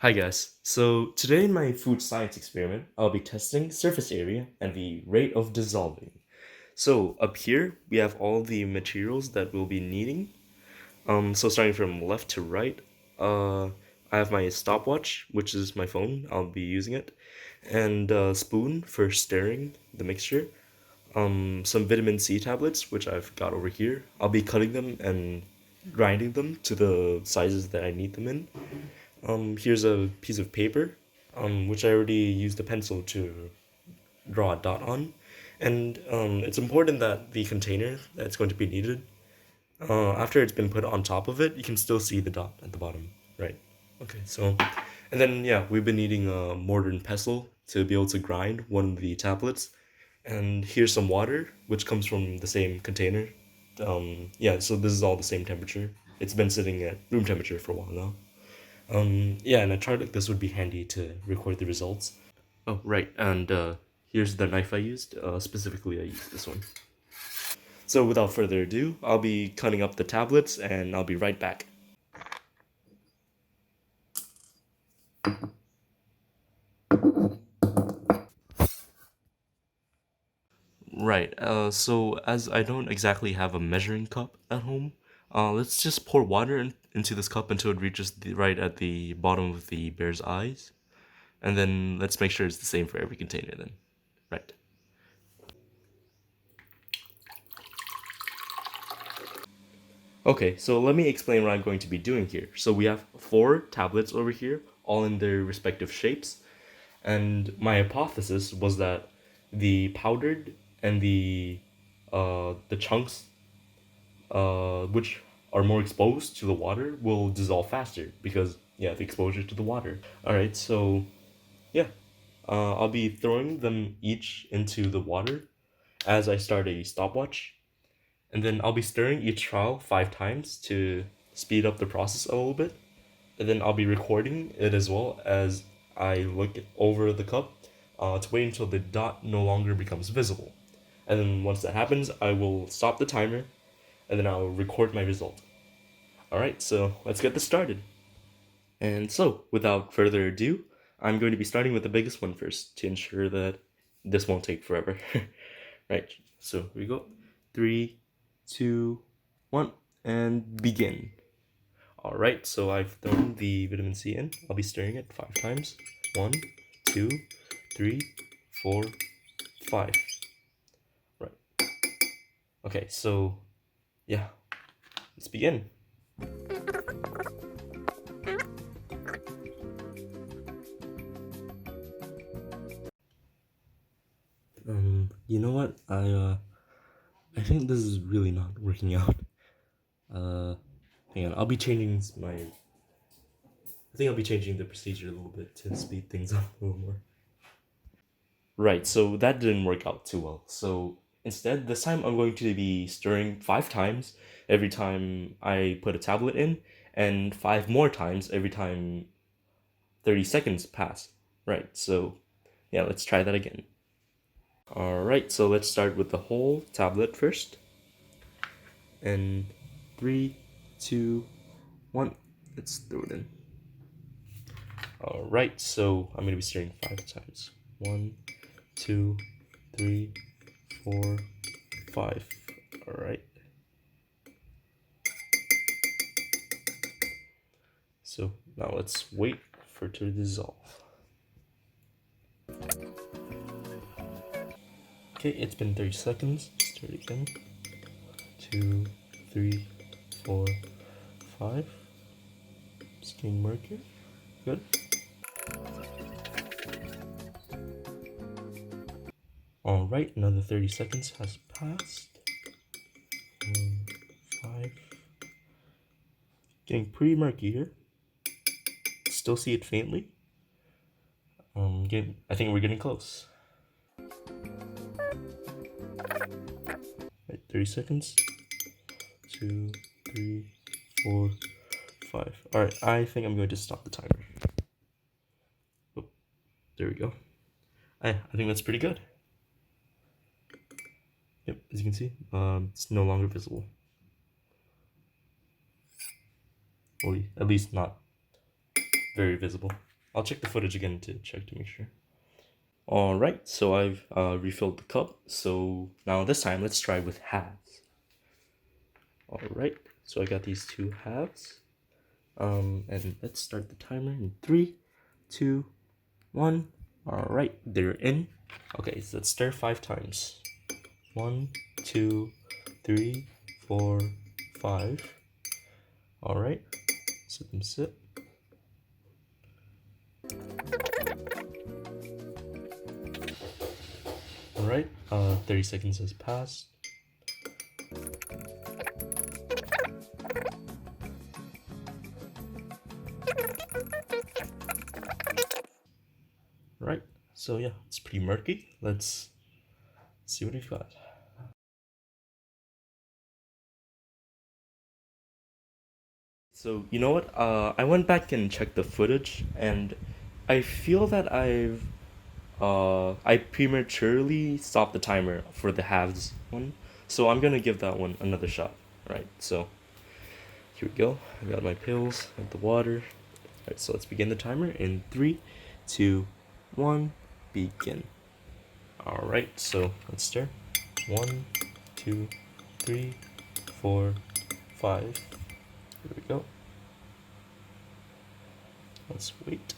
Hi guys. So today in my food science experiment, I'll be testing surface area and the rate of dissolving. So up here, we have all the materials that we'll be needing. So starting from left to right, I have my stopwatch, which is my phone. I'll be using it, and a spoon for stirring the mixture. Some vitamin C tablets, which I've got over here. I'll be cutting them and grinding them to the sizes that I need them in. Here's a piece of paper, which I already used a pencil to draw a dot on. And it's important that the container that's going to be needed, after it's been put on top of it, you can still see the dot at the bottom, right? Okay, so, and then yeah, we've been needing a mortar and pestle to be able to grind one of the tablets. And here's some water, which comes from the same container. Yeah, so this is all the same temperature. It's been sitting at room temperature for a while now. Yeah, and a chart like this would be handy to record the results. Oh, right, and here's the knife I used. Specifically, I used this one. So without further ado, I'll be cutting up the tablets and I'll be right back. Right, so as I don't exactly have a measuring cup at home, let's just pour water into this cup until it reaches right at the bottom of the bear's eyes. And then let's make sure it's the same for every container then. Right. Okay, so let me explain what I'm going to be doing here. So we have four tablets over here, all in their respective shapes. And my hypothesis was that the powdered and the chunks which are more exposed to the water will dissolve faster because yeah, the exposure to the water. All right, so yeah, I'll be throwing them each into the water as I start a stopwatch, and then I'll be stirring each trial 5 times to speed up the process a little bit. And then I'll be recording it as well as I look over the cup to wait until the dot no longer becomes visible. And then once that happens, I will stop the timer and then I'll record my result. Alright, so let's get this started. And so, without further ado, I'm going to be starting with the biggest one first to ensure that this won't take forever. Right, so here we go. Three, two, one, and begin. Alright, so I've thrown the vitamin C in. I'll be stirring it 5 times. One, two, three, four, five. Right. Okay, so yeah, let's begin. You know what? I think this is really not working out. Uh, Hang on. I think I'll be changing the procedure a little bit to speed things up a little more. Right, so that didn't work out too well. So instead, this time I'm going to be stirring 5 times every time I put a tablet in, and five more times every time 30 seconds pass. Right, so yeah, let's try that again. Alright, so let's start with the whole tablet first. And three, two, one, let's throw it in. Alright, so I'm gonna be stirring 5 times. One, two, three, four, five. Alright. So now let's wait for it to dissolve. Okay, it's been 30 seconds. Stir it again. Two, three, four, five. It's getting murkier. Good. Alright, another 30 seconds has passed. Five. Getting pretty murky here. Still see it faintly. I think we're getting close. Right, 30 seconds. Two, three, four, five. Alright, I think I'm going to stop the timer. Oh, there we go. I think that's pretty good. Yep, as you can see, it's no longer visible. Well, at least not very visible. I'll check the footage again to check to make sure. All right, so I've refilled the cup. So now this time, let's try with halves. All right, so I got these two halves. And let's start the timer in 3, 2, 1. All right, they're in. Okay, so let's stir 5 times. 1, 2, 3, 4, 5. All right, let them sit. All right, 30 seconds has passed. Right, so yeah, it's pretty murky. Let's see what we've got. So you know what? I went back and checked the footage, and I feel that I prematurely stopped the timer for the halves one, so I'm gonna give that one another shot. Right, so here we go. I got my pills, I got the water. Alright, so let's begin the timer in 3, 2, 1, begin. Alright, so let's stir. 1, 2, 3, 4, 5. Here we go. Let's wait.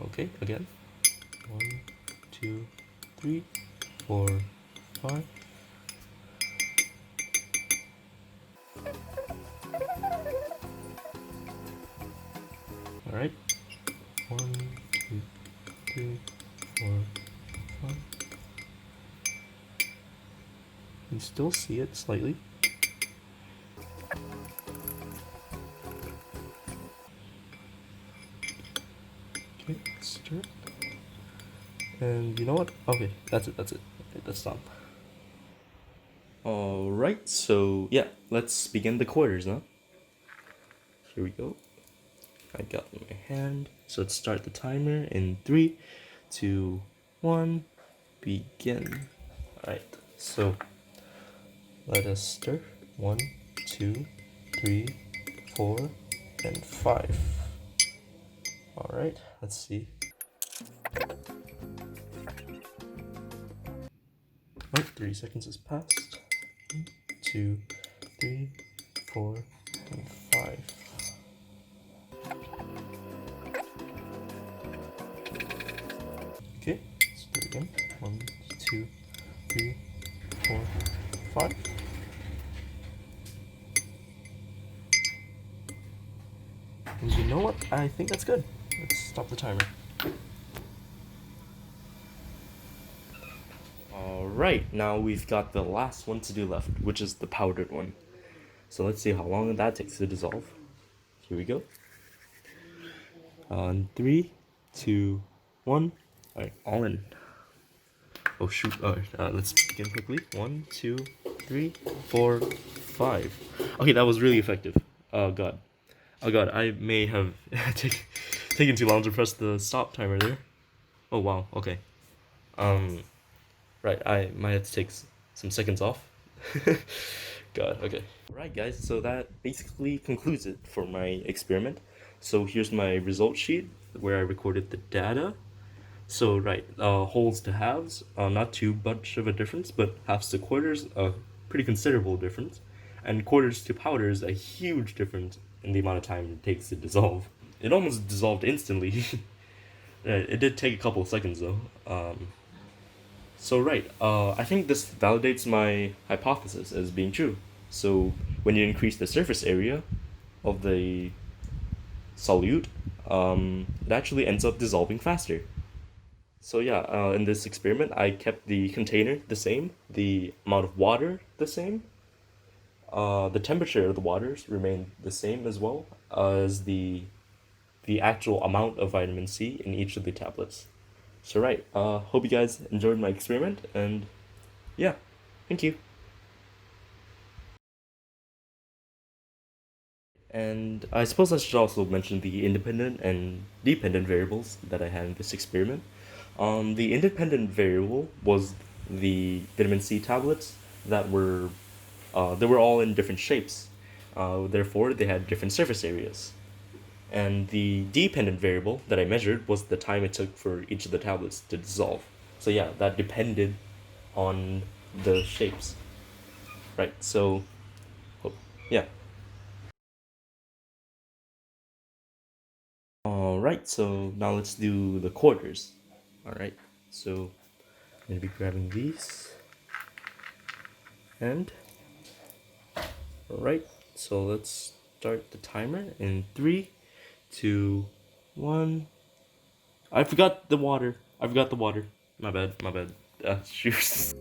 Okay, again. 1, 2, 3, 4, 5. Alright. 1, 2, 3, 4, 5. You still see it slightly. Okay, stir it. And you know what? Okay, that's it. Okay, that's done. Alright, so yeah, let's begin the quarters now. Here we go. I got in my hand. So let's start the timer in 3, 2, 1, begin. Alright, so let us stir. 1, 2, 3, 4, and 5. Alright, let's see. Right, 30 seconds has passed. 1, 2, 3, 4, and 5. Okay, let's do it again. 1, 2, 3, 4, 5. And you know what? I think that's good. Let's stop the timer. Alright, now we've got the last one to do left, which is the powdered one. So let's see how long that takes to dissolve. Here we go. On 3, 2, 1. Alright, all in. Oh shoot, let's begin quickly. 1, 2, 3, 4, 5. Okay, that was really effective. Oh god. Oh god, I may have taken too long to press the stop timer there. Oh wow, okay. Right, I might have to take some seconds off. God, okay. Alright guys, so that basically concludes it for my experiment. So here's my result sheet where I recorded the data. So right, wholes to halves, not too much of a difference, but halves to quarters, a pretty considerable difference. And quarters to powders, a huge difference in the amount of time it takes to dissolve. It almost dissolved instantly. It did take a couple of seconds though. So right, I think this validates my hypothesis as being true. So when you increase the surface area of the solute, it actually ends up dissolving faster. So yeah, in this experiment, I kept the container the same, the amount of water the same, the temperature of the waters remained the same as well as the actual amount of vitamin C in each of the tablets. So right, hope you guys enjoyed my experiment, and yeah, thank you. And I suppose I should also mention the independent and dependent variables that I had in this experiment. The independent variable was the vitamin C tablets that were they were all in different shapes. Therefore, they had different surface areas. And the dependent variable that I measured was the time it took for each of the tablets to dissolve. So yeah, that depended on the shapes, right? So, yeah. All right, so now let's do the quarters. All right, so I'm gonna be grabbing these, and all right, so let's start the timer in 3, 2, 1. I forgot the water. I forgot the water. My bad. My bad. Shoes.